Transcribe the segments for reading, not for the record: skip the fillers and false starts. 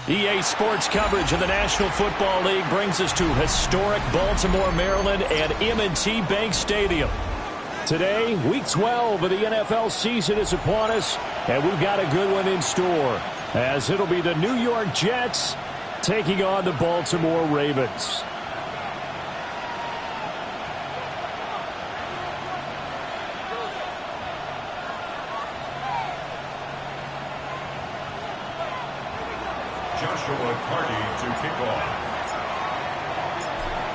EA Sports coverage of the National Football League brings us to historic Baltimore, Maryland at M&T Bank Stadium. Today, Week 12 of the NFL season is upon us, and we've got a good one in store, as it'll be the New York Jets taking on the Baltimore Ravens.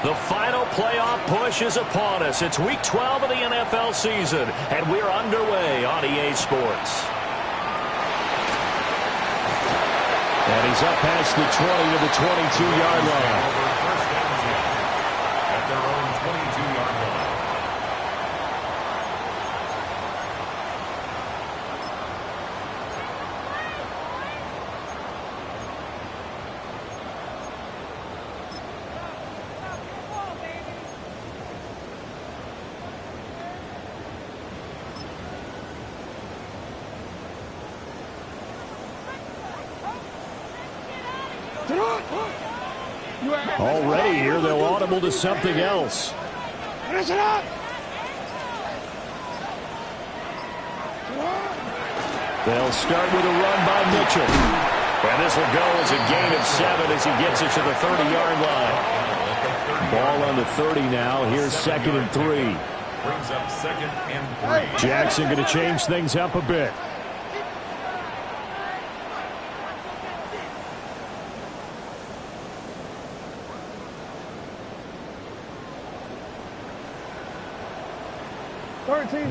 The final playoff push is upon us. It's Week 12 of the NFL season, and we're underway on EA Sports. And he's up past the 20 to the 22-yard line. At their own 22-yard line. Already here, they'll audible to something else. They'll start with a run by Mitchell. And this will go as a gain of 7 as he gets it to the 30-yard line. Ball on the 30 now. Here's 2nd and 3. Brings up 2nd and 3. Jackson going to change things up a bit.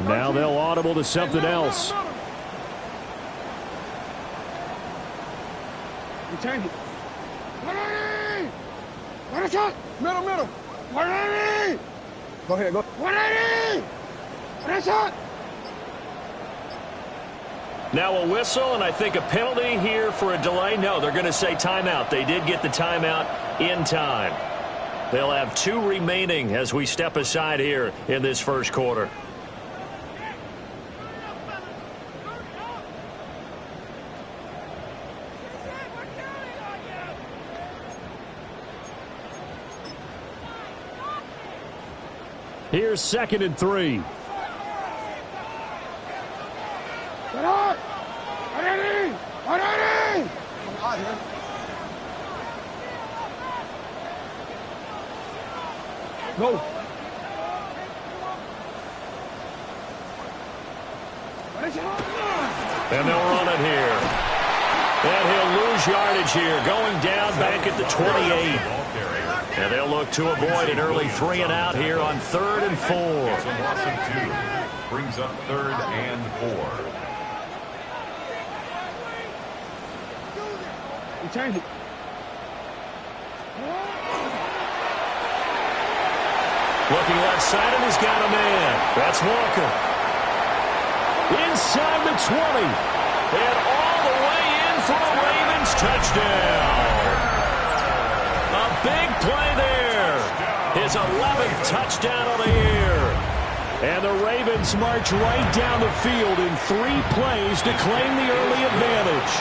Now they'll audible to something else. You change it. What a shot! Middle. 180! Go ahead, go. 180! What a shot! Now a whistle, and I think a penalty here for a delay. No, they're going to say timeout. They did get the timeout in time. They'll have 2 remaining as we step aside here in this first quarter. Here's 2nd and 3. Go. And they'll run it here. And he'll lose yardage here, going down back at the 28. And they'll look to avoid an early 3 and out here on 3rd and 4. It's a loss of 2. Brings up 3rd and 4. You change it. Looking left side, and he's got a man. That's Walker. Inside the 20. And all the way in for a Ravens touchdown. A big play there. His 11th touchdown of the year. And the Ravens march right down the field in 3 plays to claim the early advantage.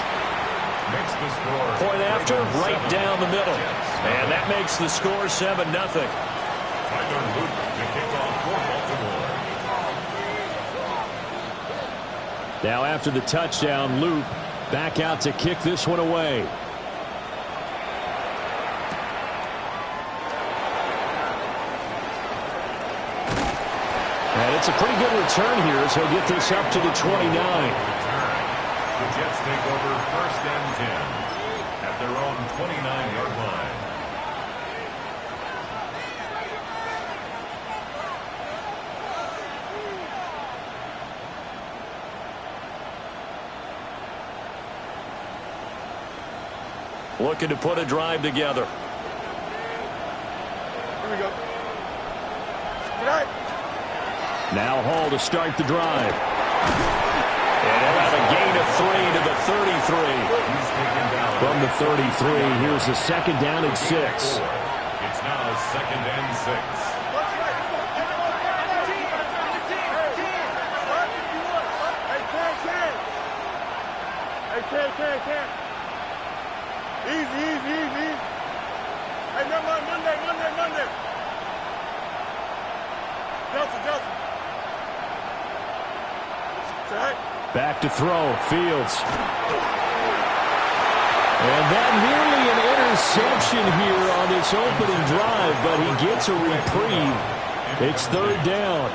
Makes the score. Point after, right down the middle. And that makes the score 7-0. Tyler Luke to kick off for Baltimore. Now after the touchdown, Luke back out to kick this one away. And it's a pretty good return here as he'll get this up to the 29. The Jets take over 1st and 10 at their own 29-yard line. Looking to put a drive together. Here we go. Get out. Now Hall to start the drive. And he'll have a gain of 3 to the 33. He's taken down. From the 33, here's a 2nd down and 6. It's now 2nd and 6. Hey, Ken. Easy. Hey, Monday. Justin. Back to throw, Fields. And that nearly an interception here on this opening drive, but he gets a reprieve. It's 3rd down.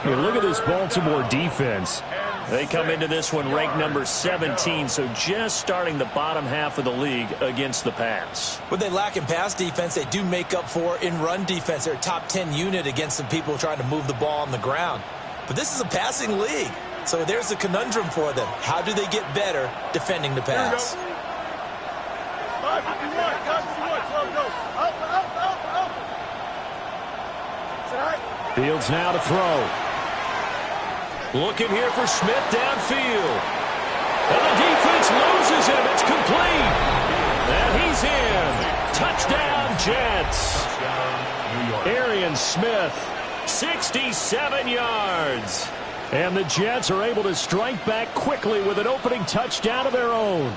Hey, look at this Baltimore defense. They come into this one ranked number 17, so just starting the bottom half of the league against the pass. What they lack in pass defense, they do make up for in run defense. They're a top 10 unit against the people trying to move the ball on the ground. But this is a passing league, so there's a conundrum for them. How do they get better defending the pass? 551, 12 go. Up. Fields now to throw. Looking here for Smith downfield. And the defense loses him. It's complete. And he's in. Touchdown, Jets. Touchdown, New York. Arian Smith, 67 yards. And the Jets are able to strike back quickly with an opening touchdown of their own.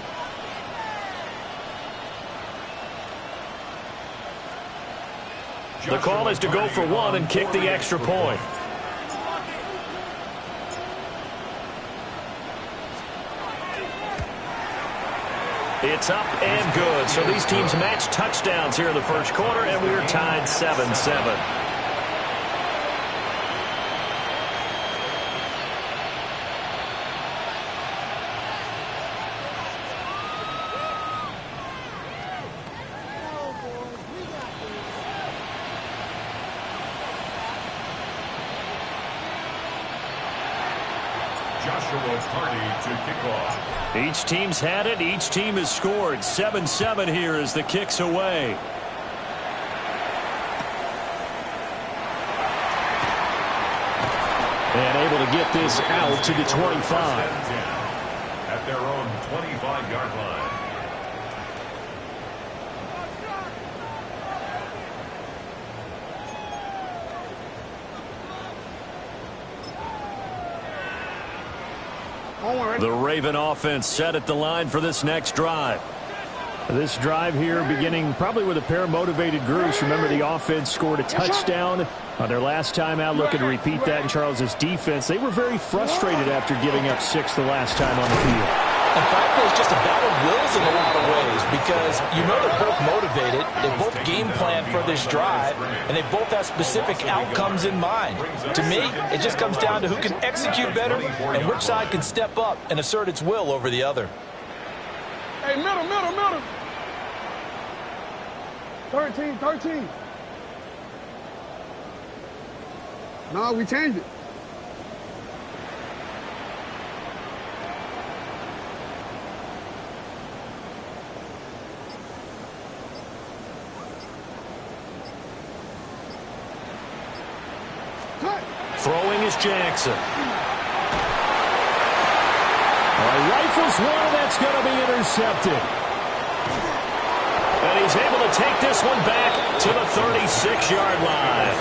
The call is to go for 1 and kick the extra point. It's up and good. So these teams match touchdowns here in the first quarter, and we're tied 7-7. Each team's had it. Each team has scored. 7-7 here as the kick's away. And able to get this out to the 25. At their own 25-yard line. The Raven offense set at the line for this next drive. This drive here beginning probably with a pair of motivated groups. Remember, the offense scored a touchdown on their last time out, looking to repeat that in Charles's defense. They were very frustrated after giving up 6 the last time on the field. And frankly, it's just a battle of wills in a lot of ways because you know they're both motivated, they both game plan for this drive, and they both have specific outcomes in mind. To me, it just comes down to who can execute better and which side can step up and assert its will over the other. Hey, middle. 13. No, we changed it. Throwing is Jackson. Rifles one, that's going to be intercepted. And he's able to take this one back to the 36-yard line.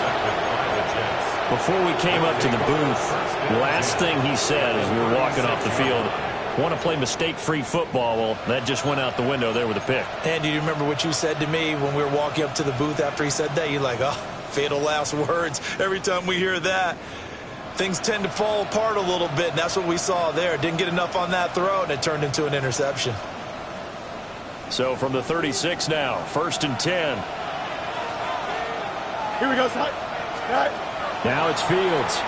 Before we came up to the booth, last thing he said as we were walking off the field, want to play mistake-free football. Well, that just went out the window there with a pick. And do you remember what you said to me when we were walking up to the booth after he said that? You're like, oh, fatal last words. Every time we hear that, things tend to fall apart a little bit, and that's what we saw there. Didn't get enough on that throw, and it turned into an interception. So from the 36 now, 1st and 10. Here we go, Scott. Now it's Fields.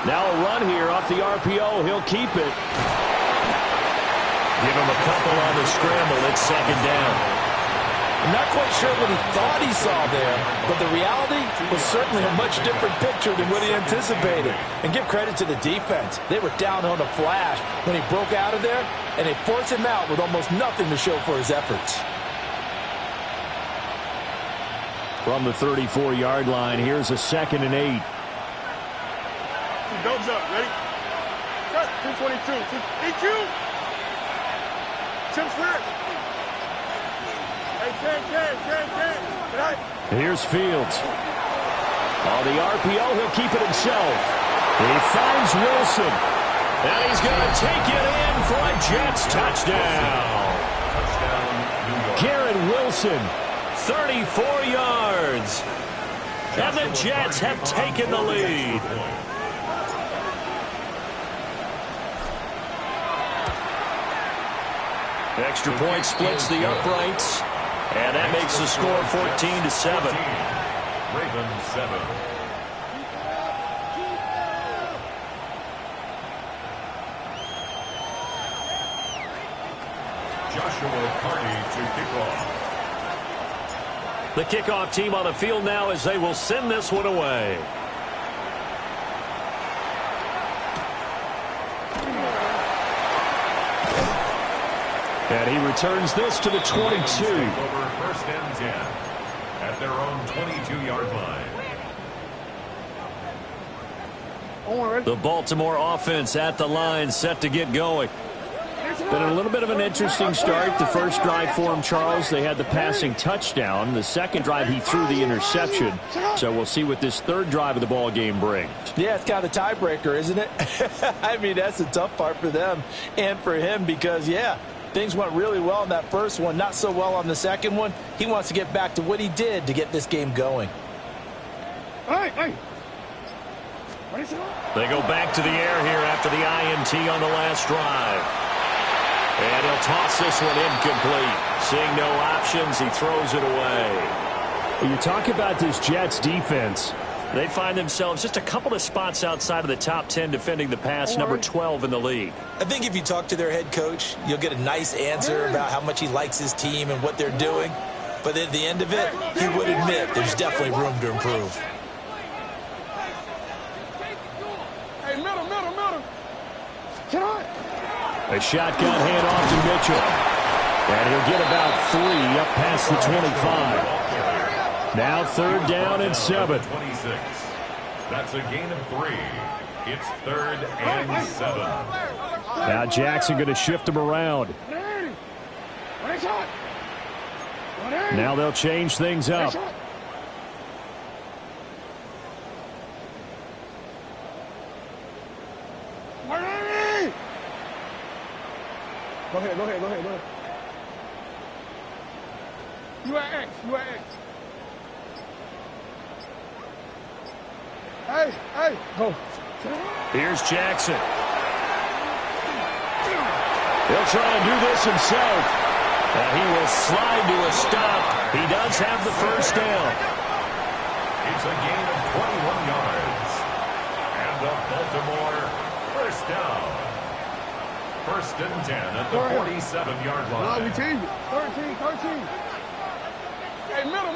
Now a run here off the RPO. He'll keep it. Give him a couple on the scramble. It's 2nd down. I'm not quite sure what he thought he saw there, but the reality was certainly a much different picture than what he anticipated. And give credit to the defense. They were down on a flash when he broke out of there, and they forced him out with almost nothing to show for his efforts. From the 34-yard line, here's a 2nd and 8. Dogs up, ready? Cut, 222. EQ. Chips clear. Hey, can. Here's Fields. On the RPO, he'll keep it himself. He finds Wilson. And he's going to take it in for a Jets touchdown. Garrett Wilson, 34 yards. And the Jets have taken the lead. Extra point splits the uprights. And that makes the score 14-7. Ravens 7. Joshua Carney to kick off. The kickoff team on the field now as they will send this one away. And he returns this to the 22. Over 1st and 10 at their own 22-yard line. The Baltimore offense at the line, set to get going. Been a little bit of an interesting start. The first drive for him, Charles, they had the passing touchdown. The second drive, he threw the interception. So we'll see what this third drive of the ball game brings. Yeah, it's kind of a tiebreaker, isn't it? I mean, that's the tough part for them and for him because, yeah, things went really well in that first one, not so well on the second one. He wants to get back to what he did to get this game going. Hey. They go back to the air here after the INT on the last drive. And he'll toss this one incomplete. Seeing no options, he throws it away. When you talk about this Jets defense, they find themselves just a couple of spots outside of the top 10 defending the pass, number 12 in the league. I think if you talk to their head coach, you'll get a nice answer about how much he likes his team and what they're doing. But at the end of it, he would admit there's definitely room to improve. Hey, middle. Get on. A shotgun handoff to Mitchell. And he'll get about 3 up past the 25. Now 3rd down and 7. 26. That's a gain of 3. It's 3rd and 7. Now Jackson going to shift him around. Now they'll change things up. Go ahead. You at X. You at X. Hey, hey, go. Here's Jackson. He'll try and do this himself. And he will slide to a stop. He does have the first down. It's a gain of 21 yards. And the Baltimore first down. First and 10 at the 47-yard line. No, we changed it. 13. Hey, middle.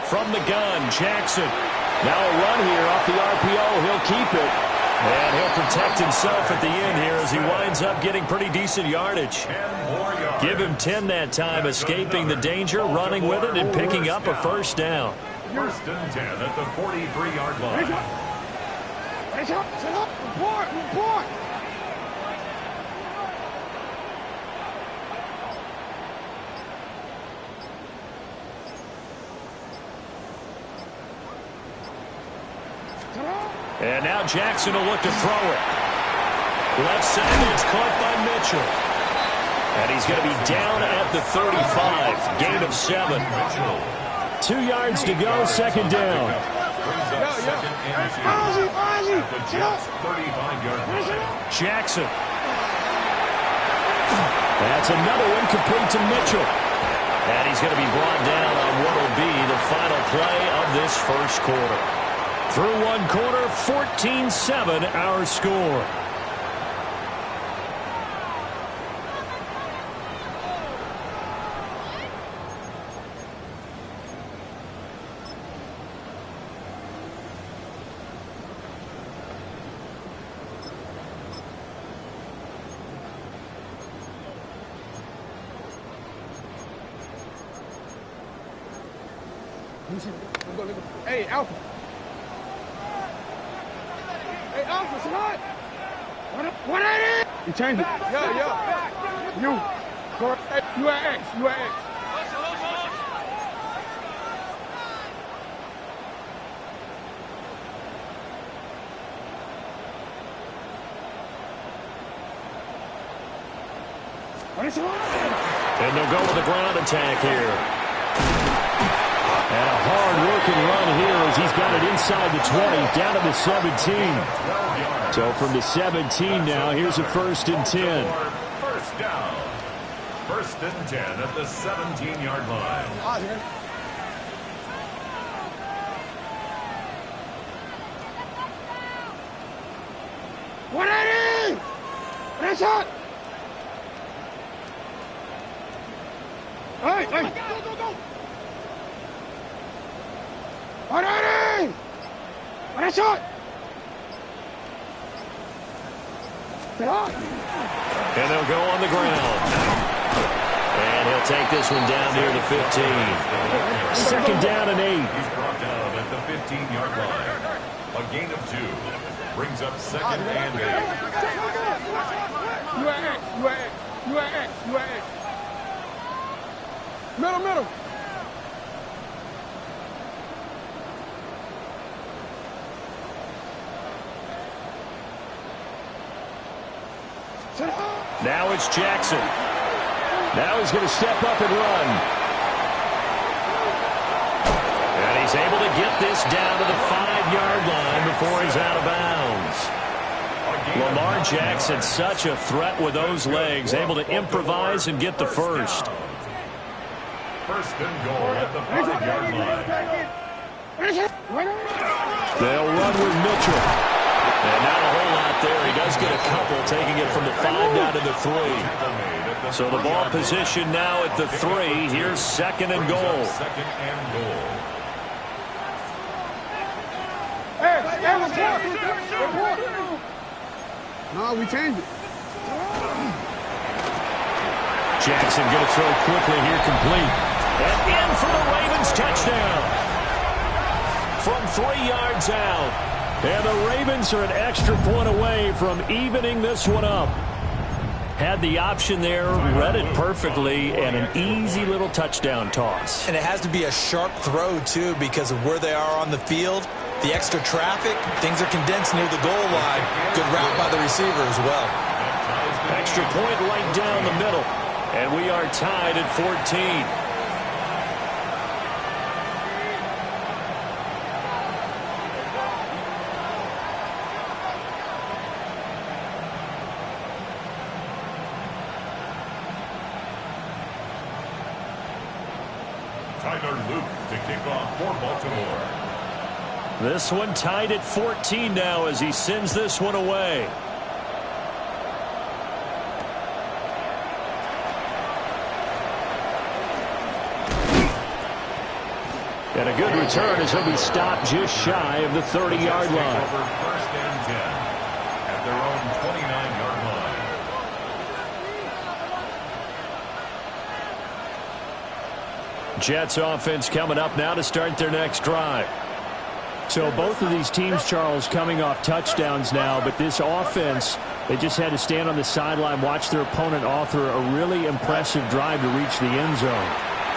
From the gun, Jackson. Now a run here off the RPO. He'll keep it. And he'll protect himself at the end here as he winds up getting pretty decent yardage. 10 more yards. Give him 10 that time, escaping the danger, running with it, and picking up a first down. First and 10 at the 43-yard line. Set up. Report. And now Jackson will look to throw it. Left side, it's caught by Mitchell. And he's going to be down at the 35. Gain of 7. 2 yards to go, second down. Jackson. That's another incomplete to Mitchell. And he's going to be brought down on what will be the final play of this first quarter. Through one quarter, 14-7 our score. Hey, Alpha. Hey, Alpha, sit on. 180. You changed it. Yeah. You. You at X. And they'll go with the ground attack here. And a hard-working run here as he's got it inside the 20, down to the 17. So from the 17 now, here's a first and 10. First down. First and 10 at the 17-yard line. That's it. Hey. Go. 180! What a shot! And they'll go on the ground. And he'll take this one down near the 15. Second down and 8. He's brought down at the 15-yard line. A gain of 2. Brings up second and 8. You at X. Middle. Now it's Jackson. Now he's going to step up and run. And he's able to get this down to the 5-yard line before he's out of bounds. Lamar Jackson, such a threat with those legs, able to improvise and get the first. First and goal at the 5-yard line. They'll run with Mitchell. And not a whole lot there. He does get a couple, taking it from the 5 down to the 3. So the ball position now at the 3. Here's second and goal. No, we changed it. Jackson going to throw quickly here, complete. And in for the Ravens touchdown. From 3 yards out. And the Ravens are an extra point away from evening this one up. Had the option there, read it perfectly, and an easy little touchdown toss. And it has to be a sharp throw, too, because of where they are on the field. The extra traffic, things are condensed near the goal line. Good route by the receiver as well. Extra point right down the middle. And we are tied at 14. To kick off for Baltimore. This one tied at 14 now as he sends this one away. And a good return as he'll be stopped just shy of the 30-yard line. First and 10 at their own 29-yard line. Jets offense coming up now to start their next drive. So both of these teams, Charles, coming off touchdowns now, but this offense, they just had to stand on the sideline, watch their opponent author a really impressive drive to reach the end zone.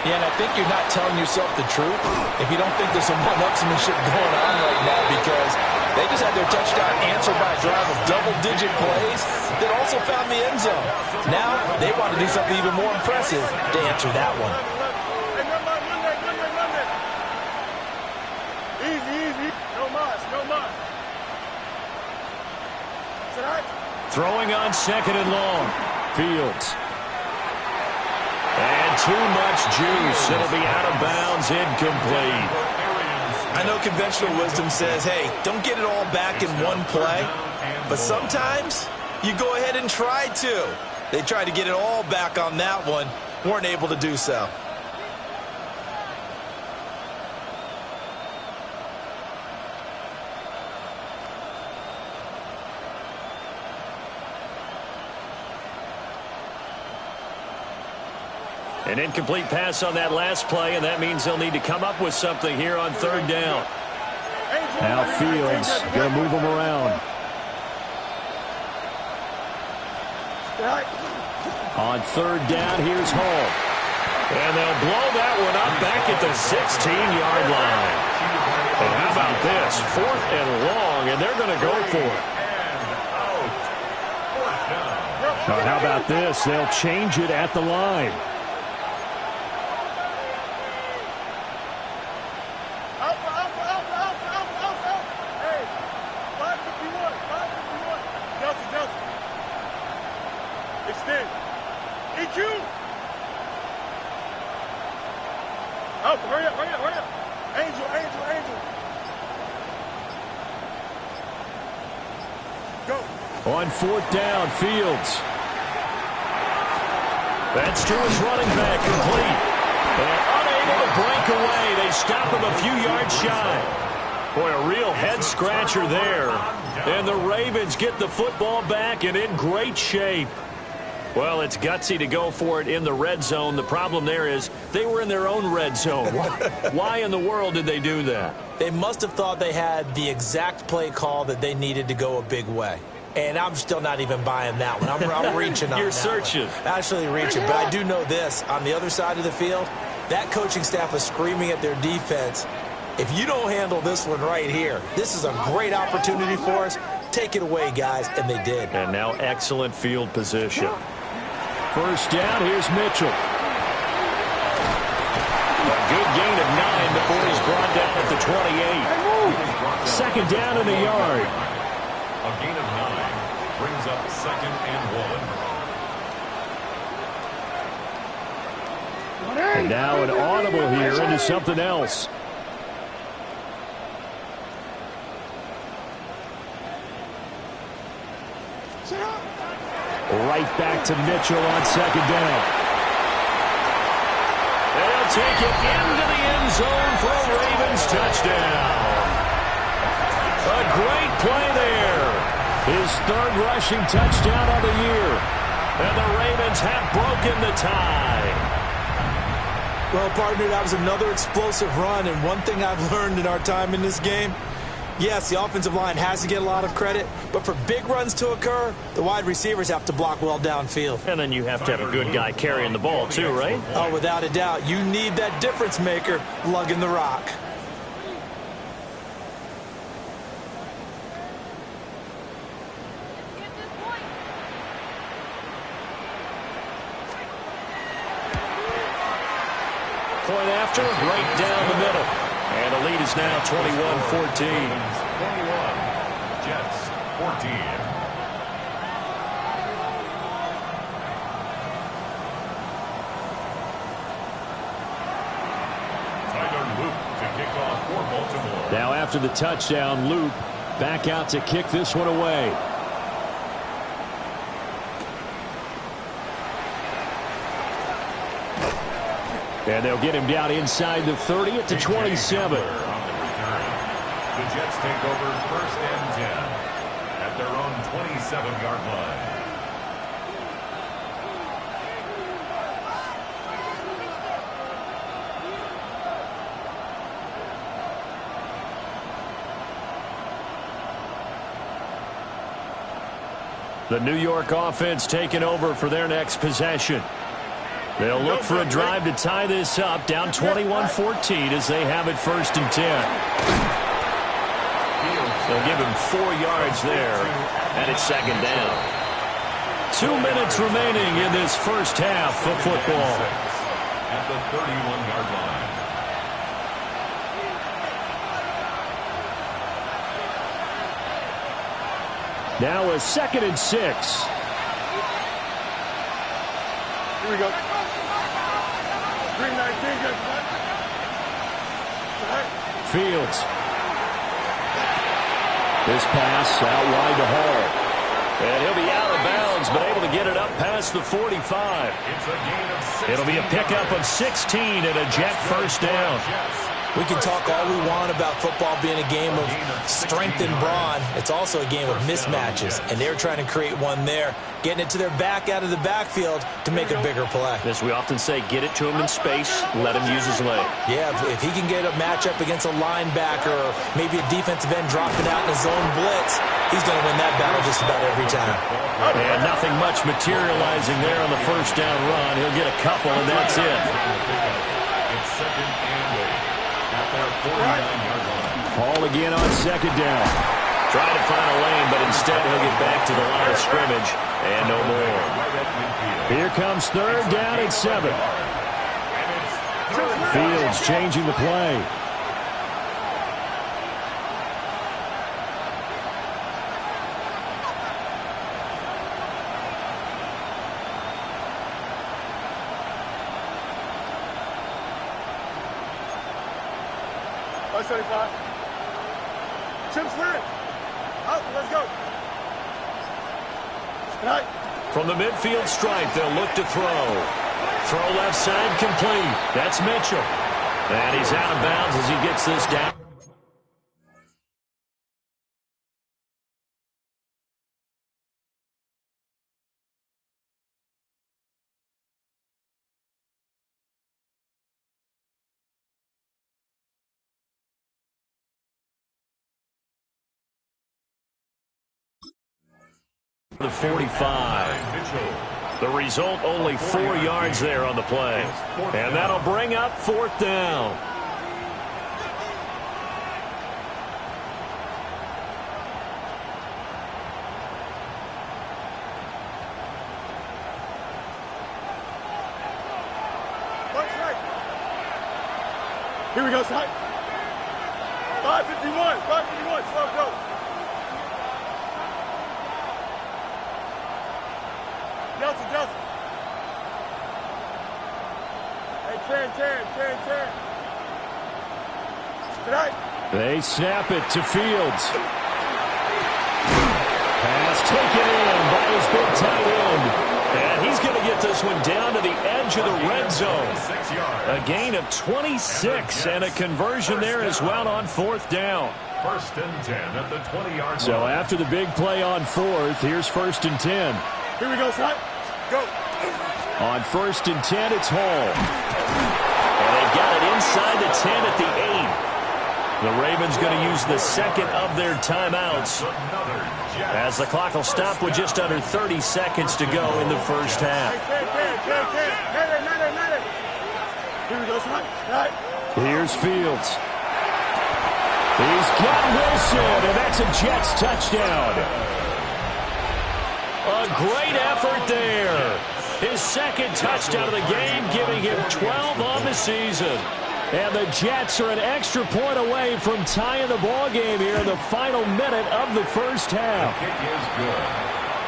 Yeah, and I think you're not telling yourself the truth if you don't think there's some one-upsmanship going on right now, because they just had their touchdown answered by a drive of double-digit plays that also found the end zone. Now they want to do something even more impressive to answer that one. Throwing on second and long. Fields. And too much juice. It'll be out of bounds, incomplete. I know conventional wisdom says, hey, don't get it all back in one play. But sometimes you go ahead and try to. They tried to get it all back on that one. Weren't able to do so. An incomplete pass on that last play, and that means they'll need to come up with something here on third down. Now Fields going to move them around. On third down, here's Hall. And they'll blow that one up back at the 16-yard line. And how about this? 4th and long, and they're going to go for it. How about this? They'll change it at the line. On 4th down, Fields. That's to his running back, complete. And unable to break away. They stop him a few yards shy. Boy, a real head-scratcher there. And the Ravens get the football back and in great shape. Well, it's gutsy to go for it in the red zone. The problem there is they were in their own red zone. Why in the world did they do that? They must have thought they had the exact play call that they needed to go a big way. And I'm still not even buying that one. I'm reaching on that. You're searching. Actually reaching. But I do know this. On the other side of the field, that coaching staff is screaming at their defense. If you don't handle this one right here, this is a great opportunity for us. Take it away, guys. And they did. And now excellent field position. First down, here's Mitchell. A good gain of 9 before he's brought down at the 28. Second down in the yard. A gain of 9 brings up 2nd and 1. And now an audible here into something else. Right back to Mitchell on second down. They'll take it into the end zone for a Ravens touchdown. A great play there. His 3rd rushing touchdown of the year. And the Ravens have broken the tie. Well, partner, that was another explosive run. And one thing I've learned in our time in this game, Yes, the offensive line has to get a lot of credit, but for big runs to occur, the wide receivers have to block well downfield. And then you have to have a good guy carrying the ball too, right? Oh, without a doubt. You need that difference maker lugging the rock. Point after, right down the middle. And the lead is now 21-14. 21. Jets 14. Now after the touchdown, Loop back out to kick this one away. And they'll get him down inside the 30 at the 27. The Jets take over 1st and 10 at their own 27-yard line. The New York offense taking over for their next possession. They'll look for a drive to tie this up, down 21-14 as they have it 1st and 10. They'll give him 4 yards there, and it's 2nd down. 2 minutes remaining in this first half of football. At the 31-yard line. Now a 2nd and 6. Here we go. 319, good. Fields. This pass out wide to Hall. And he'll be out of bounds, but able to get it up past the 45. It's a gain of 16. It'll be a pickup of 16 and a Jet first down. We can talk all we want about football being a game of strength and brawn. It's also a game of mismatches, and they're trying to create one there, getting it to their back out of the backfield to make a bigger play. As we often say, get it to him in space, let him use his leg. Yeah, if he can get a matchup against a linebacker or maybe a defensive end dropping out in a zone blitz, he's going to win that battle just about every time. And nothing much materializing there on the first down run. He'll get a couple, and that's it. It's 2nd and 8. At their 49-yard line. Hall again on 2nd down. Trying to find a lane, but instead he'll get back to the line of scrimmage. And no more. Here comes 3rd down and 7. Fields changing the play. Chip's clear. Out, let's go. Tonight. From the midfield stripe, they'll look to throw. Throw left side complete. That's Mitchell. And he's out of bounds as he gets this down. The 45. The result, only 4 yards there on the play. And that'll bring up 4th down. Here we go, side. 551, 551, slow go. Delta. Hey, turn. Tonight. They snap it to Fields. Pass taken in by his big tight end. And he's going to get this one down to the edge of the red zone. A gain of 26 and a conversion there as well on 4th down. 1st and 10 at the 20-yard line. So after the big play on 4th, here's 1st and 10. Here we go, son. Go. On 1st and 10, it's Hall. And they've got it inside the 10 at the 8. The Ravens going to use the second of their timeouts as the clock will stop with just under 30 seconds to go in the first half. Here's Fields. He's got Wilson, and that's a Jets touchdown. A great effort there. His second touchdown of the game, giving him 12 on the season. And the Jets are an extra point away from tying the ball game here in the final minute of the first half.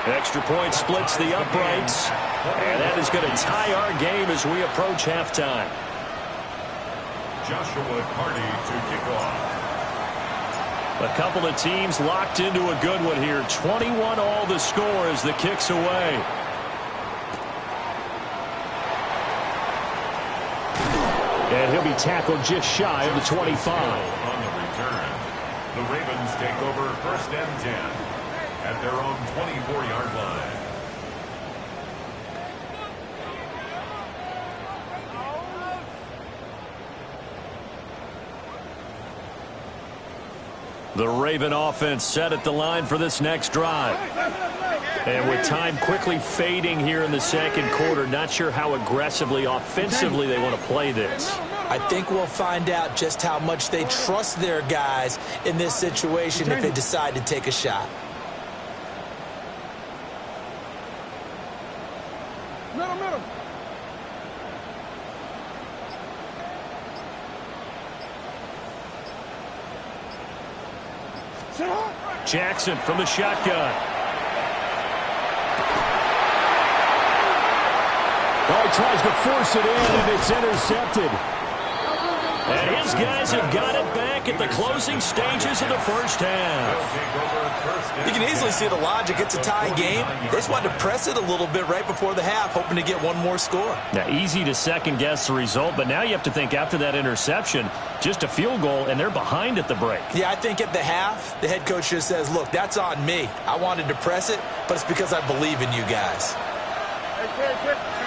Extra point splits the uprights, and that is going to tie our game as we approach halftime. Joshua Carty to kick off. A couple of teams locked into a good one here. 21 all the score as the kick's away. And he'll be tackled just shy of the 25. On the return, the Ravens take over 1st and 10 at their own 24-yard line. The Raven offense set at the line for this next drive. And with time quickly fading here in the second quarter, not sure how aggressively, offensively they want to play this. I think we'll find out just how much they trust their guys in this situation if they decide to take a shot. Middle. Jackson from the shotgun. Oh, he tries to force it in, and it's intercepted. And his guys have got it back at the closing stages of the first half. You can easily see the logic. It's a tie game. They just wanted to press it a little bit right before the half, hoping to get one more score. Now, easy to second-guess the result, but now you have to think after that interception, just a field goal, and they're behind at the break. Yeah, I think at the half, the head coach just says, look, that's on me. I wanted to press it, but it's because I believe in you guys. Here we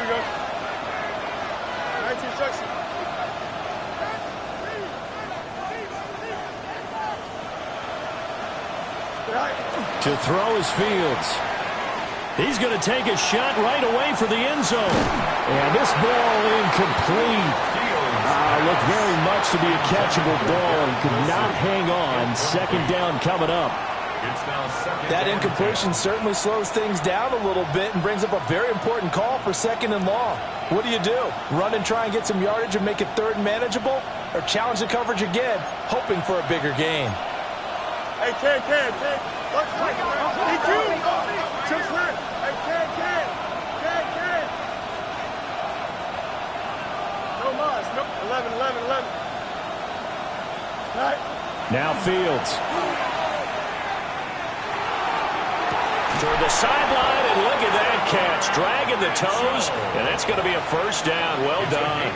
go. Nice instruction. To throw is Fields. He's going to take a shot right away for the end zone. And this ball incomplete. Looked very much to be a catchable ball and could not hang on. Second down coming up. That incompletion certainly slows things down a little bit and brings up a very important call for 2nd and long. What do? Run and try and get some yardage and make it 3rd and manageable? Or challenge the coverage again, hoping for a bigger gain? Hey, Ken. Watch right. Hey, Q. Just right. Hey, Ken. No mas. No. 11. Right. Now Fields. Toward the sideline, and look at that catch. Dragging the toes, and that's going to be a first down. Well done.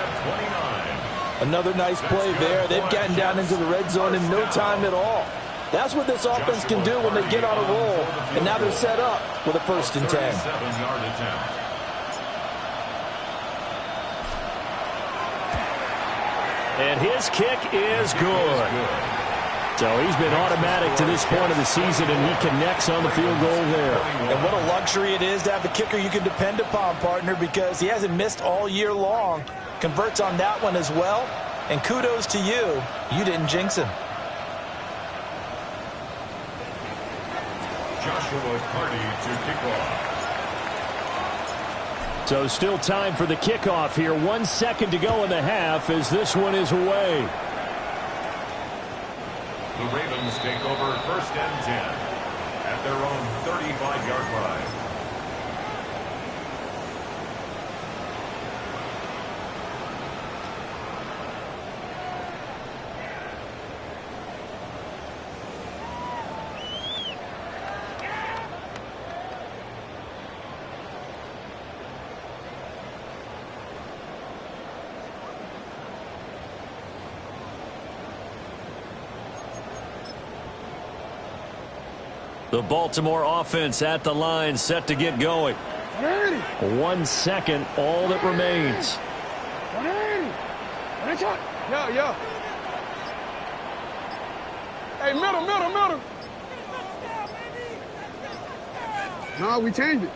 Another nice play there. They've gotten down into the red zone in no time at all. That's what this offense can do when they get on a roll, and now they're set up with a 1st and 10. And his kick is good. So he's been automatic to this point of the season, and he connects on the field goal there. And what a luxury it is to have a kicker you can depend upon, partner, because he hasn't missed all year long. Converts on that one as well, and kudos to you. You didn't jinx him. Joshua Carty to kick off. So still time for the kickoff here. 1 second to go in the half as this one is away. The Ravens take over 1st and 10 at their own 35-yard line. The Baltimore offense at the line, set to get going. 1 second, all that remains. 180. Yo. Hey, middle. No, we changed it.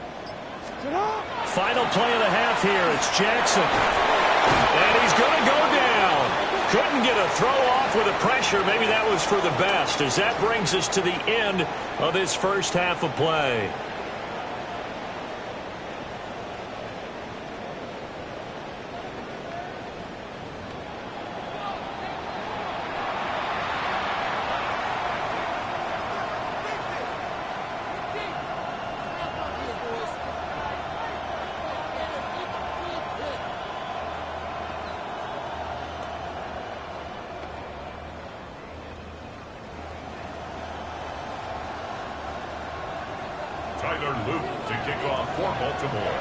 Final play of the half here. It's Jackson. And he's going to go down. Couldn't get a throw off with the pressure. Maybe that was for the best, as that brings us to the end of this first half of play. To kick off for Baltimore.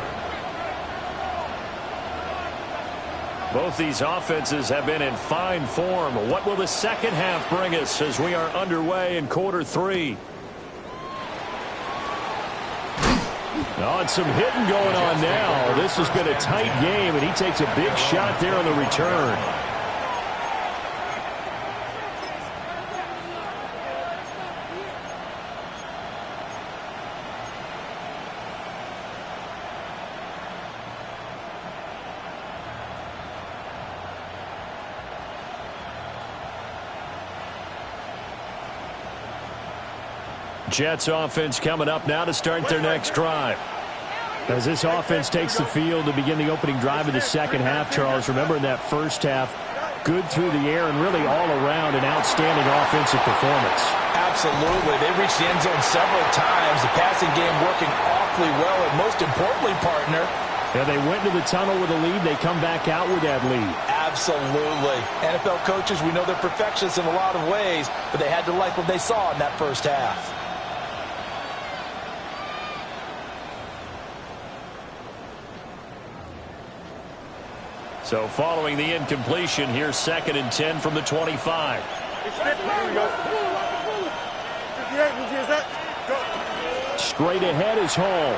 Both these offenses have been in fine form. What will the second half bring us as we are underway in quarter 3? Oh, and some hitting going on now. This has been a tight game, and he takes a big shot there on the return. Jets offense coming up now to start their next drive. As this offense takes the field to begin the opening drive of the second half, Charles, remember in that first half, good through the air and really all around an outstanding offensive performance. Absolutely. They reached the end zone several times. The passing game working awfully well, and most importantly, partner, yeah, they went to the tunnel with a lead. They come back out with that lead. Absolutely. NFL coaches, we know they're perfectionists in a lot of ways, but they had to like what they saw in that first half. So following the incompletion, here's 2nd and 10 from the 25. Straight ahead is Hall.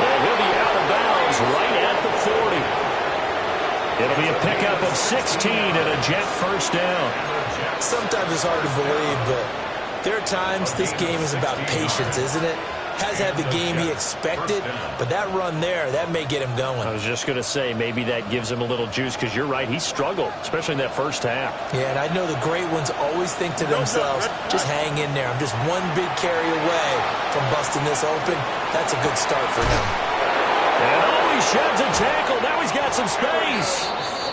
And he'll be out of bounds right at the 40. It'll be a pickup of 16 and a Jet first down. Sometimes it's hard to believe, but there are times this game is about patience, isn't it? Has had the game he expected, but that run there, that may get him going. I was just going to say, maybe that gives him a little juice, because you're right, he struggled, especially in that first half. Yeah, and I know the great ones always think to themselves, just hang in there. I'm just one big carry away from busting this open. That's a good start for him. And he sheds a tackle. Now he's got some space.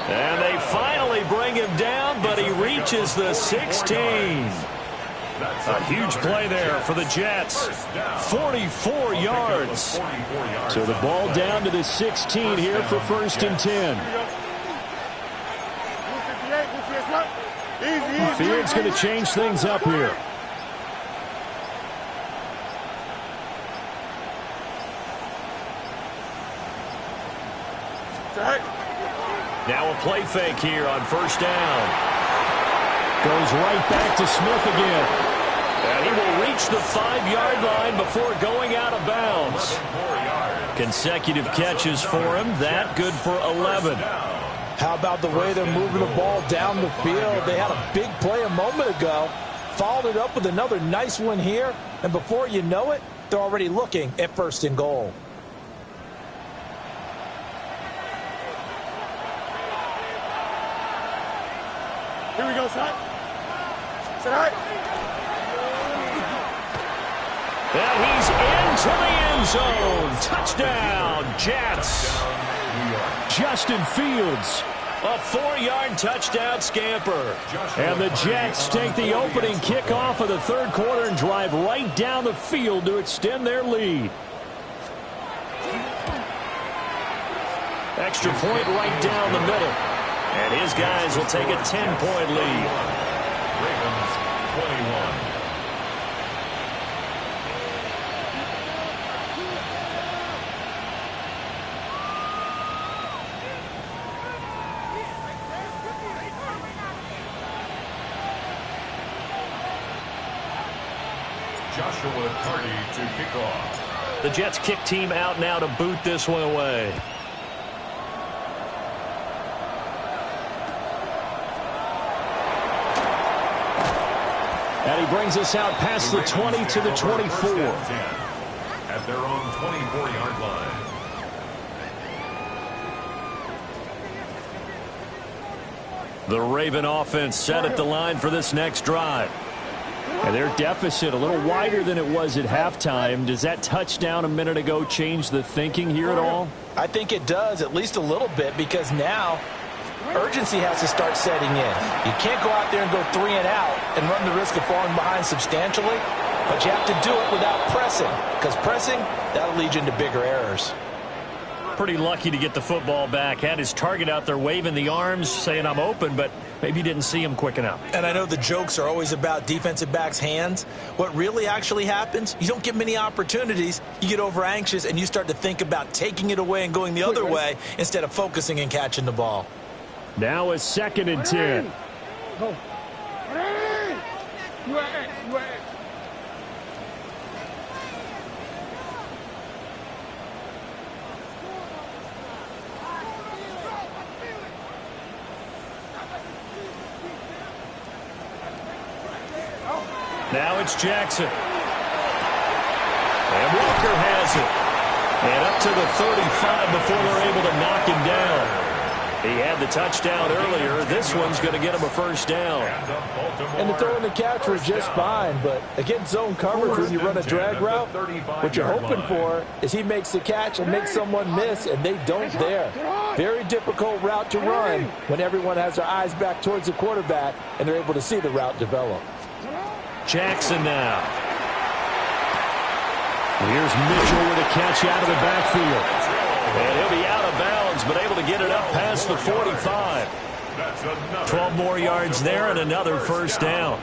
And they finally bring him down, but he reaches the 16. A huge play there for the Jets. 44 yards. So the ball down to the 16 here for 1st and 10. Field's going to change things up here. Now a play fake here on 1st down. Goes right back to Smith again. And he will reach the 5-yard line before going out of bounds. Consecutive catches for him. That good for 11. How about the way they're moving the ball down the field? They had a big play a moment ago. Followed it up with another nice one here. And before you know it, they're already looking at 1st and goal. Here we go, son. And he's into the end zone. Touchdown, Jets. Justin Fields, a 4-yard touchdown scamper. And the Jets take the opening kickoff of the 3rd quarter and drive right down the field to extend their lead. Extra point right down the middle. And his guys will take a 10-point lead. Ravens 21. Joshua Carty to kick off. The Jets kick team out now to boot this one away. And he brings us out past the 20 to the 24. At their own 24-yard line. The Raven offense set at the line for this next drive. And their deficit a little wider than it was at halftime. Does that touchdown a minute ago change the thinking here at all? I think it does, at least a little bit, because now urgency has to start setting in. You can't go out there and go 3 and out and run the risk of falling behind substantially, but you have to do it without pressing, because pressing, that'll lead you into bigger errors. Pretty lucky to get the football back. Had his target out there waving the arms, saying I'm open, but maybe didn't see him quick enough. And I know the jokes are always about defensive backs' hands. What really actually happens, you don't get many opportunities. You get over anxious, and you start to think about taking it away and going the other way instead of focusing and catching the ball. Now a 2nd and 10. Go. You are. Now it's Jackson. And Walker has it. And up to the 35 before they're able to knock him down. He had the touchdown earlier. This one's going to get him a first down. And the throw and the catch was just fine, but against zone coverage, when you run a drag route, what you're hoping for is he makes the catch and makes someone miss, and they don't there. Very difficult route to run when everyone has their eyes back towards the quarterback and they're able to see the route develop. Jackson now. Here's Mitchell with a catch out of the backfield. And he'll be out of bounds, but able to get it up past the 45. 12 more yards there and another first down.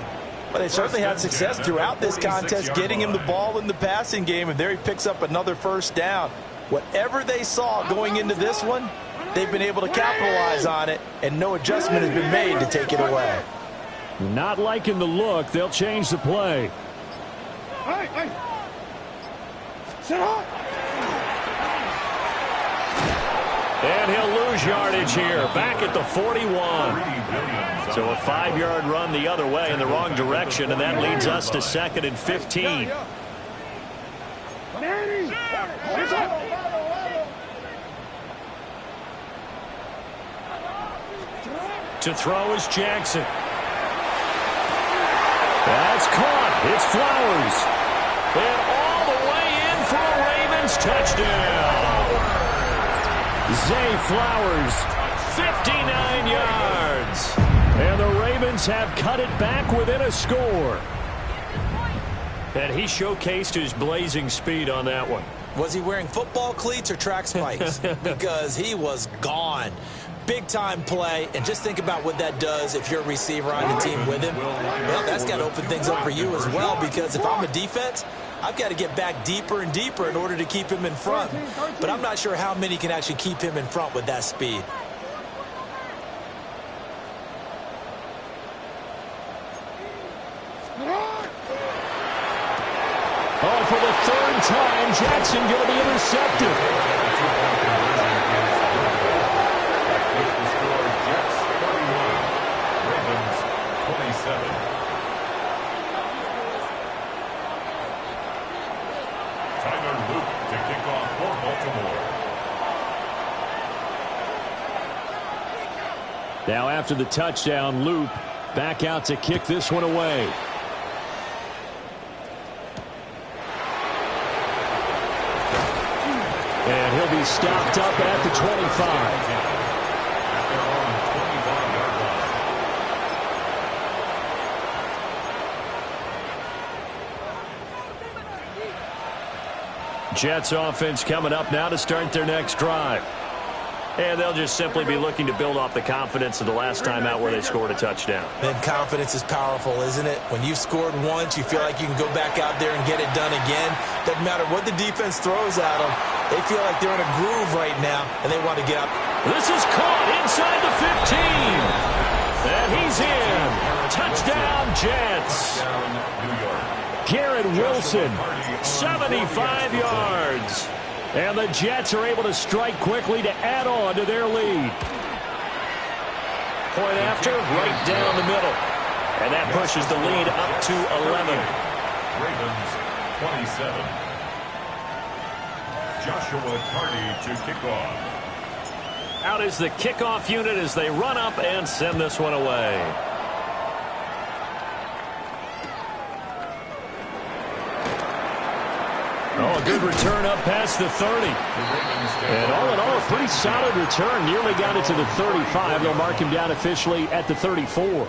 Well, they certainly had success throughout this contest getting him the ball in the passing game, and there he picks up another first down. Whatever they saw going into this one, they've been able to capitalize on it, and no adjustment has been made to take it away. Not liking the look. They'll change the play. Hey. Sit up. And he'll lose yardage here. Back at the 41. So a 5-yard run the other way in the wrong direction, and that leads us to 2nd and 15. To throw is Jackson. That's caught. It's Flowers. And all the way in for a Ravens touchdown. Zay Flowers, 59 yards. And the Ravens have cut it back within a score. And he showcased his blazing speed on that one. Was he wearing football cleats or track spikes? Because he was gone. Big-time play, and just think about what that does if you're a receiver on the team with him. Well, that's got to open things up for you as well, because if I'm a defense, I've got to get back deeper and deeper in order to keep him in front. But I'm not sure how many can actually keep him in front with that speed. Oh, for the 3rd time, Jackson going to be intercepted. Now after the touchdown, Loop back out to kick this one away. And he'll be stopped up at the 25. Jets offense coming up now to start their next drive. And they'll just simply be looking to build off the confidence of the last time out where they scored a touchdown. And confidence is powerful, isn't it? When you've scored once, you feel like you can go back out there and get it done again. Doesn't matter what the defense throws at them. They feel like they're in a groove right now, and they want to get up. This is caught inside the 15. And he's in. Touchdown, Jets. Garrett Wilson, 75 yards. And the Jets are able to strike quickly to add on to their lead. Point after, right down the middle. And that pushes the lead up to 11. Ravens 27. Joshua Carty to kick off. Out is the kickoff unit as they run up and send this one away. Oh, a good return up past the 30. And all in all, a pretty solid return. Nearly got it to the 35. They'll mark him down officially at the 34.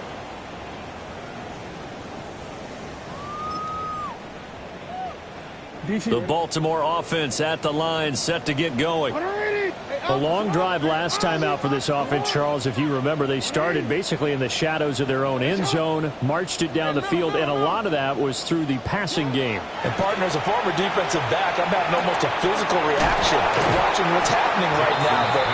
The Baltimore offense at the line, set to get going. A long drive last time out for this offense, Charles. If you remember, they started basically in the shadows of their own end zone, marched it down the field, and a lot of that was through the passing game. And, partner, as a former defensive back, I'm having almost a physical reaction watching what's happening right now. But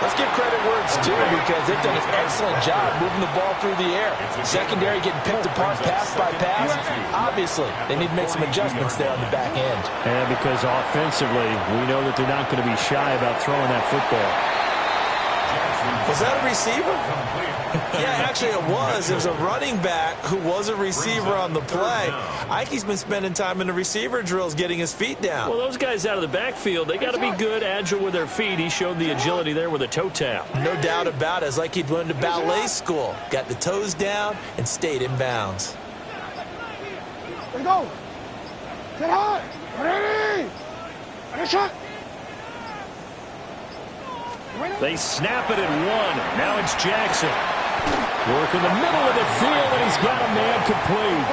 let's give credit where it's due, because they've done an excellent job moving the ball through the air. Secondary getting picked apart pass by pass. Obviously, they need to make some adjustments there on the back end. And because offensively, we know that they're not going to be shy about throwing that football. Was that a receiver? Yeah, actually it was. It was a running back who was a receiver on the play. Ike's been spending time in the receiver drills getting his feet down. Well, those guys out of the backfield, they got to be good, agile with their feet. He showed the agility there with a toe tap. No doubt about it. It's like he'd went to ballet school. Got the toes down and stayed in bounds. Let's go. Get hot. Ready. And a shot. They snap it at one. Now it's Jackson. Work in the middle of the field, and he's got a man complete.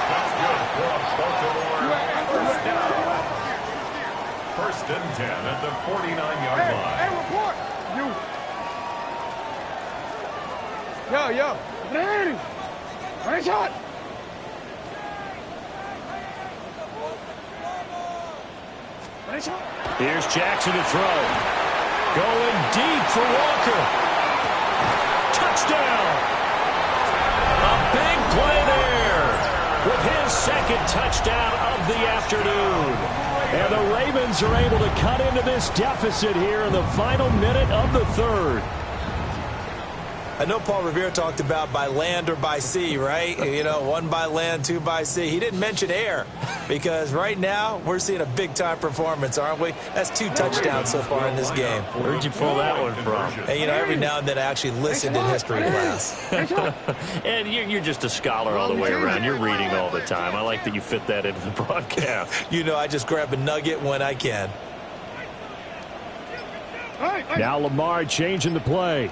That's good for Baltimore. First and 10 at the 49-yard line. Hey, report. You. Yo. Ready. Ready shot. Ready shot. Here's Jackson to throw. Going deep for Walker. Touchdown. A big play there with his second touchdown of the afternoon. And the Ravens are able to cut into this deficit here in the final minute of the third. I know Paul Revere talked about by land or by sea, right? You know, one by land, two by sea. He didn't mention air, because right now we're seeing a big-time performance, aren't we? That's 2 touchdowns so far in this game. Where'd you pull that one from? And, you know, every now and then I actually listened in history class. And you're just a scholar all the way around. You're reading all the time. I like that you fit that into the broadcast. You know, I just grab a nugget when I can. Now Lamar changing the play.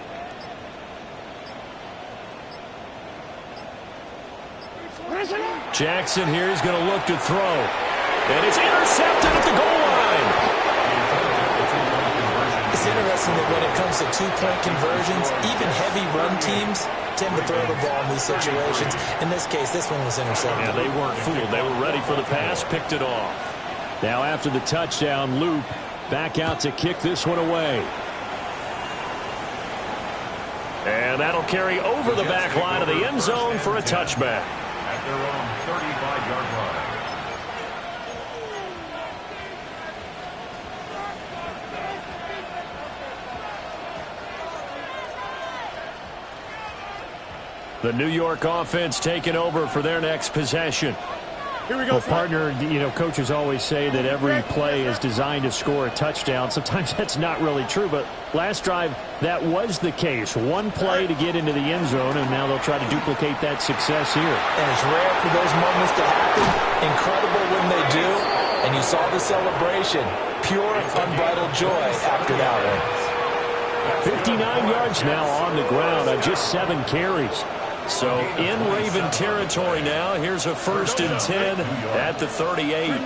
Jackson here is going to look to throw. And it's intercepted at the goal line. It's interesting that when it comes to 2-point conversions, even heavy run teams tend to throw the ball in these situations. In this case, this one was intercepted. Yeah, they weren't fooled. They were ready for the pass, picked it off. Now after the touchdown, Loop back out to kick this one away. And that'll carry over the back line of the end zone for a touchback. At their own 35-yard line. The New York offense taking over for their next possession. Here we go, well, partner, you know, coaches always say that every play is designed to score a touchdown. Sometimes that's not really true, but last drive, that was the case. One play to get into the end zone, and now they'll try to duplicate that success here. And it's rare for those moments to happen. Incredible when they do. And you saw the celebration. Pure, unbridled joy after that one. 59 yards now on the ground on just 7 carries. So in Raven territory now. Here's a 1st and 10 at the 38. Easy.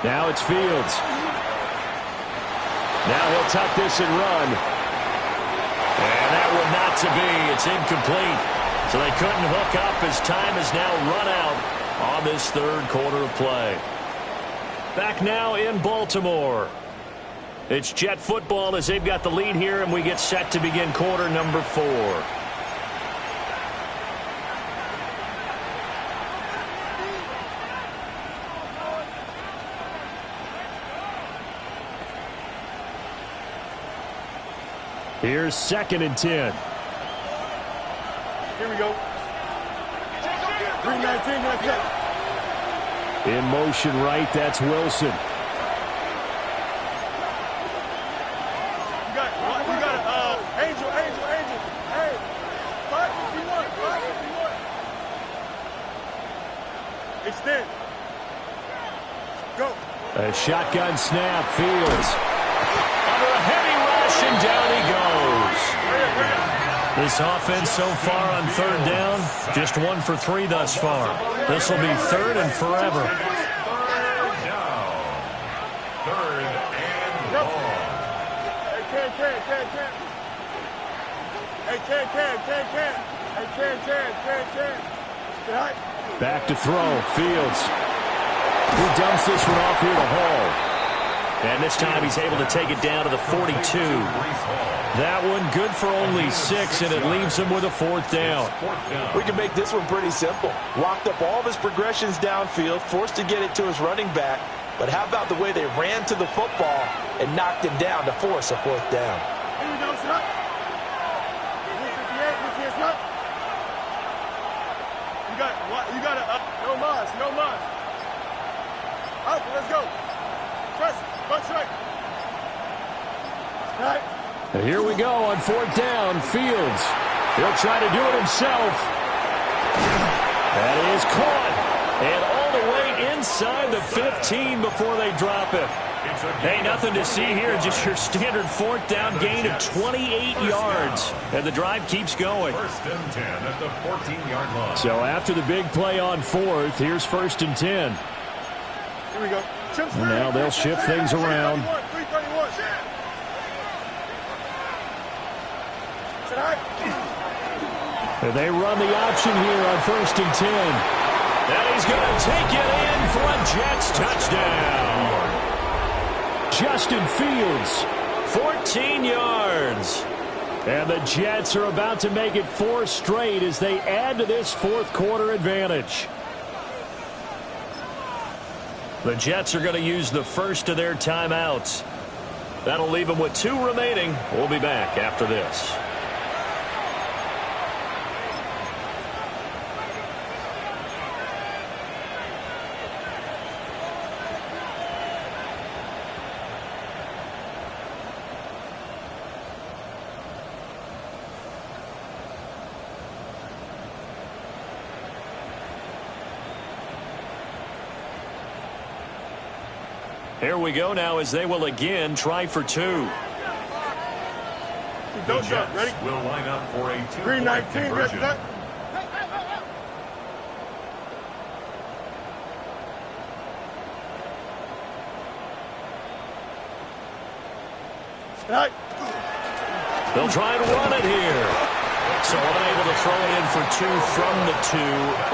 Now it's Fields. Now he'll tuck this and run. And that will not to be. It's incomplete. So they couldn't hook up as time is now run out on this third quarter of play. Back now in Baltimore. It's Jet football as they've got the lead here, and we get set to begin quarter number 4. Here's 2nd and 10. Here we go. 319, that's it. In motion right, that's Wilson. You got Angel. Hey, 551. Extend. Go. A shotgun snap, Fields. Under a heavy rush, and down he goes. This offense so far on 3rd down, just 1 for 3 thus far. This will be 3rd and forever. 3rd and long. Hey, Ken. Back to throw, Fields. He dumps this one off here to Hall. And this time he's able to take it down to the 42. That one good for only 6, and it leaves him with a 4th down. We can make this one pretty simple. Locked up all of his progressions downfield, forced to get it to his running back. But how about the way they ran to the football and knocked him down to force a 4th down? Here we go, son. 158, son. You got to no mas. Up, let's go. Trust, bunch right. Right. And here we go on 4th down. Fields. He'll try to do it himself. That is caught. And all the way inside the 15 before they drop it. Hey, nothing to see here. Just your standard 4th down gain of 28 yards. And the drive keeps going. 1st and 10 at the 14-yard line. So after the big play on 4th, here's 1st and 10. Here we go. And now they'll shift things around. 331. And they run the option here on 1st and 10. And he's going to take it in for a Jets touchdown. Justin Fields, 14 yards. And the Jets are about to make it 4 straight as they add to this 4th quarter advantage. The Jets are going to use the first of their timeouts. That'll leave them with 2 remaining. We'll be back after this. Here we go now as they will again try for 2. The Jets ready? will line up for a 2-point 319. conversion. Right. They'll try and run it here. So unable to throw it in for 2 from the 2.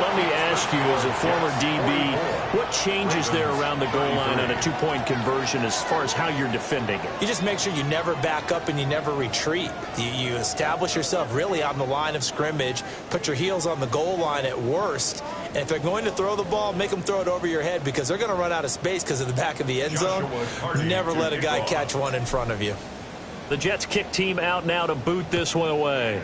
Let me ask you, as a former DB, what changes there around the goal line on a 2-point conversion as far as how you're defending it? You just make sure you never back up and you never retreat. You establish yourself really on the line of scrimmage, put your heels on the goal line at worst, and if they're going to throw the ball, make them throw it over your head because they're going to run out of space because of the back of the end zone. Never let a guy catch one in front of you. The Jets kick team out now to boot this one away.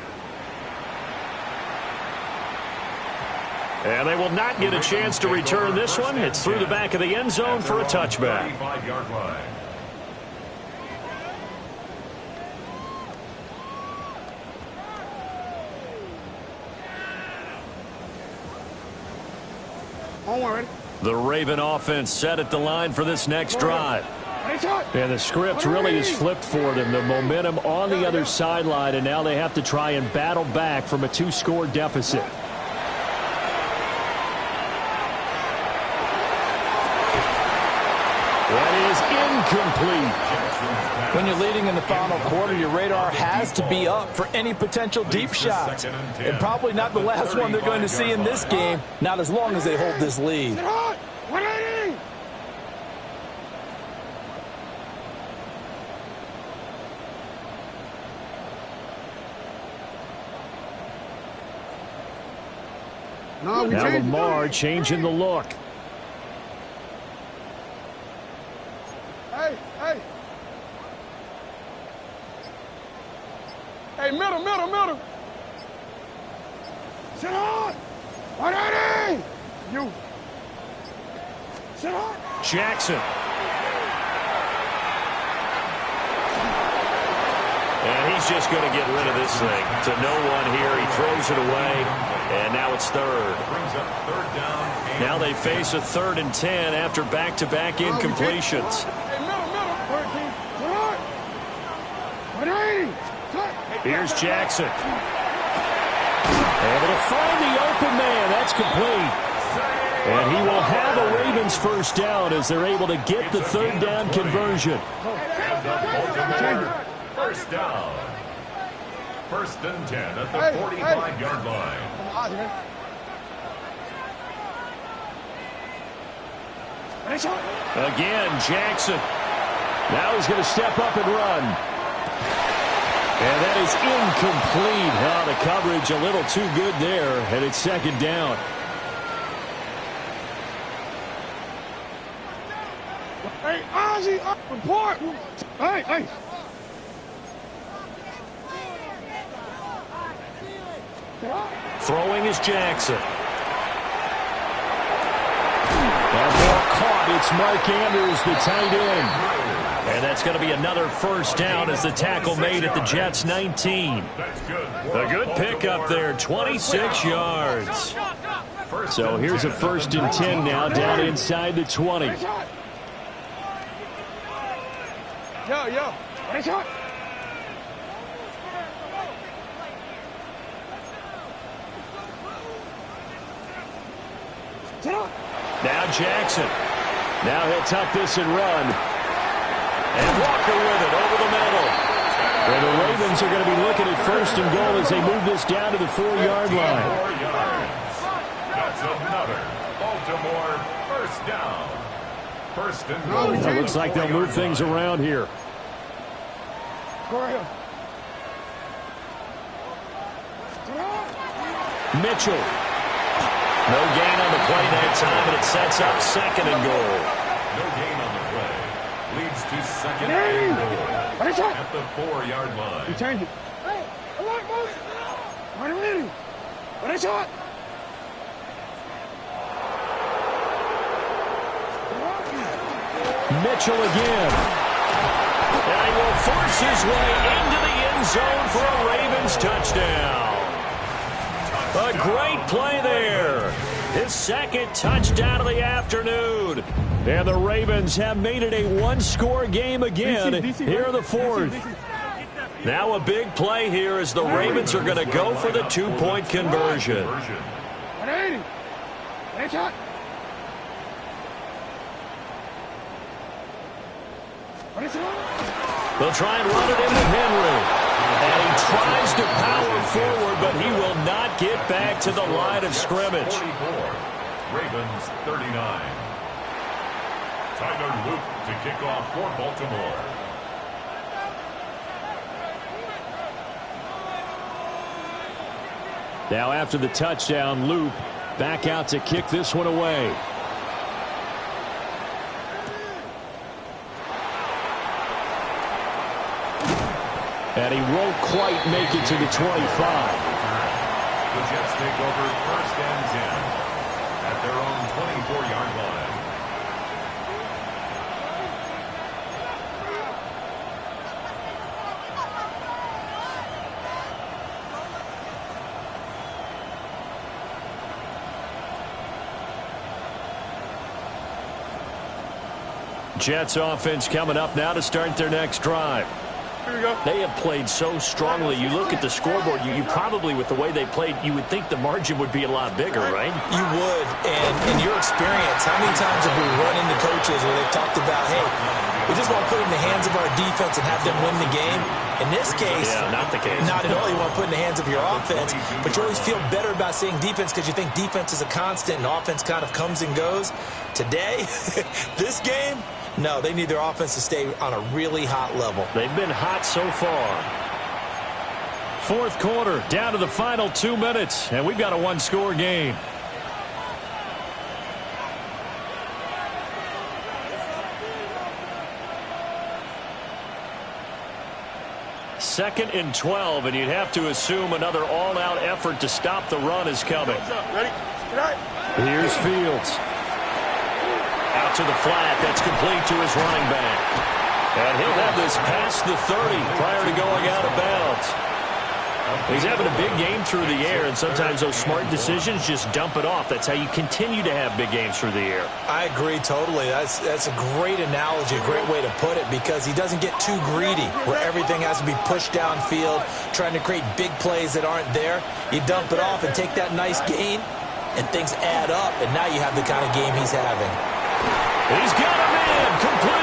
And they will not get a chance to return this one. It's through the back of the end zone for a touchback. 35-yard line. Don't worry. The Raven offense set at the line for this next drive. And the script really is flipped for them. The momentum on the other sideline, and now they have to try and battle back from a 2-score deficit. That is incomplete. When you're leading in the final quarter, your radar has to be up for any potential deep shots. And probably not the last one they're going to see in this game, not as long as they hold this lead. 180. No, we Now changed. Lamar changing the look. Hey, hey. Hey, middle, middle, middle. Sit on. 180. You. Sit on. Jackson. And he's just going to get rid of this thing. To no one here. He throws it away. And now it's third. Brings up third down. Now they face a 3rd and 10 after back-to-back incompletions. Hey, middle, middle. 13. Sit on. 180. Here's Jackson. Able to find the open man. That's complete. And he will have a Ravens first down as they're able to get the 3rd down conversion. And the Baltimore first down. 1st and 10 at the 45-yard line. Again, Jackson. Now he's going to step up and run. And that is incomplete. Oh, the coverage a little too good there, and it's 2nd down. Hey, Ozzy, report. Hey. Throwing is Jackson. That ball caught. It's Mark Andrews, the tight end. And that's going to be another first down as the tackle made at the Jets' 19. A good pickup there, 26 yards. So here's a 1st and 10 now down inside the 20. Yo. Nice shot. Now Jackson. Now he'll tuck this and run. And Walker with it over the middle. And the Ravens are going to be looking at 1st and goal as they move this down to the 4-yard line. 4 yards. That's another Baltimore first down. 1st and goal. It looks like they'll move things around here. Go ahead. Mitchell. No gain on the play that time, and it sets up 2nd and goal. No gain on the play. Leads to 2nd and goal at the 4-yard line. You change it. Hey, alert, move. What a minute. What a shot. Mitchell again. And he will force his way into the end zone for a Ravens touchdown. A great play there. His 2nd touchdown of the afternoon. And the Ravens have made it a 1-score game again here in the 4th. Now a big play here as the Ravens are going to go for the 2-point conversion. 180. Nice shot. They'll try and run it into Henry. And he tries to power forward, but he will not get back to the line of scrimmage. 44, Ravens 39. Tyler Luke to kick off for Baltimore. Now after the touchdown, Luke back out to kick this one away. And he won't quite make it to the 25. The Jets take over 1st and 10 at their own 24-yard line. Jets offense coming up now to start their next drive. They have played so strongly. You look at the scoreboard, you probably, with the way they played, you would think the margin would be a lot bigger, right? You would. And in your experience, how many times have we run into coaches where they've talked about, hey, we just want to put it in the hands of our defense and have them win the game? In this case, not the case. Not at all. You want to put it in the hands of your offense, but you always feel better about saying defense because you think defense is a constant and offense kind of comes and goes. Today, this game, no, they need their offense to stay on a really hot level. They've been hot so far. 4th quarter, down to the final 2 minutes, and we've got a 1-score game. 2nd and 12, and you'd have to assume another all-out effort to stop the run is coming. Ready? Here's Fields. Out to the flat. That's complete to his running back. And he'll have this past the 30 prior to going out of bounds. He's having a big game through the air, and sometimes those smart decisions just dump it off. That's how you continue to have big games through the air. I agree totally. That's a great analogy, a great way to put it, because he doesn't get too greedy where everything has to be pushed downfield, trying to create big plays that aren't there. You dump it off and take that nice gain, and things add up, and now you have the kind of game he's having. He's got him in, complete.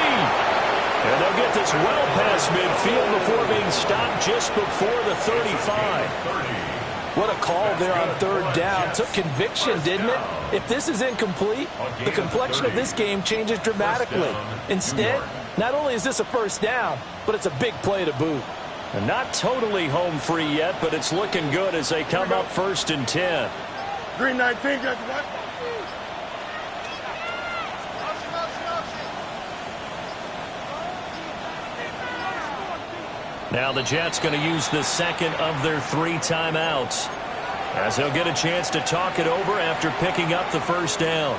And they'll get this well past midfield before being stopped just before the 35. What a call there on 3rd down. Took conviction, didn't it? If this is incomplete, the complexion of this game changes dramatically. Instead, not only is this a 1st down, but it's a big play to boot. And not totally home free yet, but it's looking good as they come up 1st and 10. Green 19, got what? Now the Jets going to use the 2nd of their 3 timeouts, as they'll get a chance to talk it over after picking up the 1st down.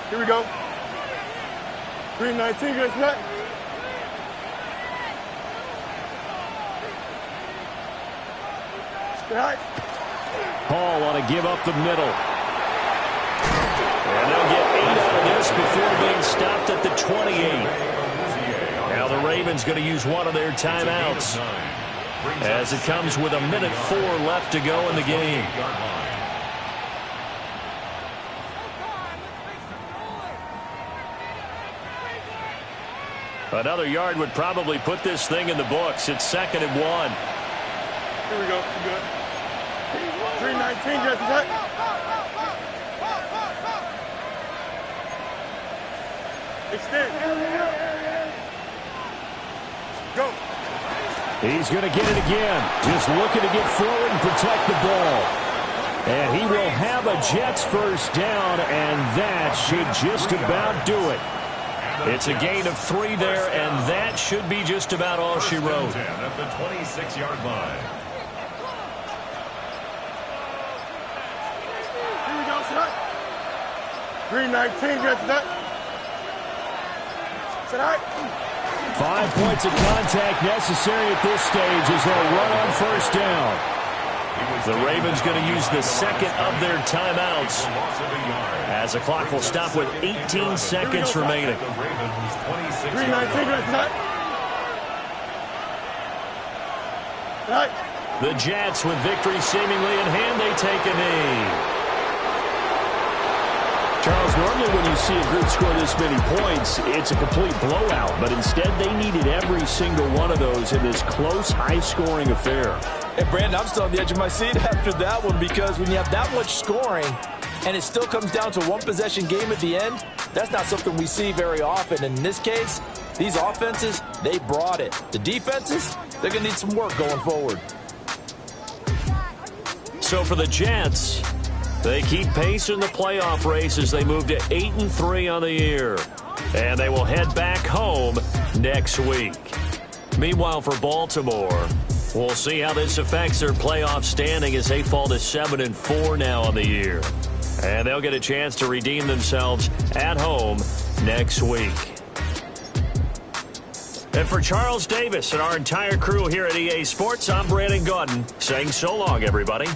Here we go. Green 19, got what? Hall on to give up the middle. And they'll get 8 out of this before being stopped at the 28. Now the Ravens going to use one of their timeouts, as it comes with 1:04 left to go in the game. Another yard would probably put this thing in the books. It's 2nd and 1. Here we go. Good. 319, just what? Extend. Go. He's going to get it again. Just looking to get forward and protect the ball. And he will have a Jets 1st down, and that should just about do it. It's a gain of 3 there, and that should be just about all she wrote. At the 26-yard line. Here we go, sir. Green 19, just that. 5 points of contact necessary at this stage as they'll run on 1st down. The Ravens going to use the 2nd of their timeouts, as the clock will stop with 18 seconds remaining. Green 19, The Jets, with victory seemingly in hand, they take a knee. Charles, normally when you see a group score this many points, it's a complete blowout. But instead, they needed every single one of those in this close, high-scoring affair. Hey, Brandon, I'm still on the edge of my seat after that one, because when you have that much scoring and it still comes down to a one-possession game at the end, that's not something we see very often. And in this case, these offenses, they brought it. The defenses, they're going to need some work going forward. So for the Jets, they keep pace in the playoff race as they move to 8-3 on the year. And they will head back home next week. Meanwhile, for Baltimore, we'll see how this affects their playoff standing as they fall to 7-4 now on the year. And they'll get a chance to redeem themselves at home next week. And for Charles Davis and our entire crew here at EA Sports, I'm Brandon Gaudin saying so long, everybody.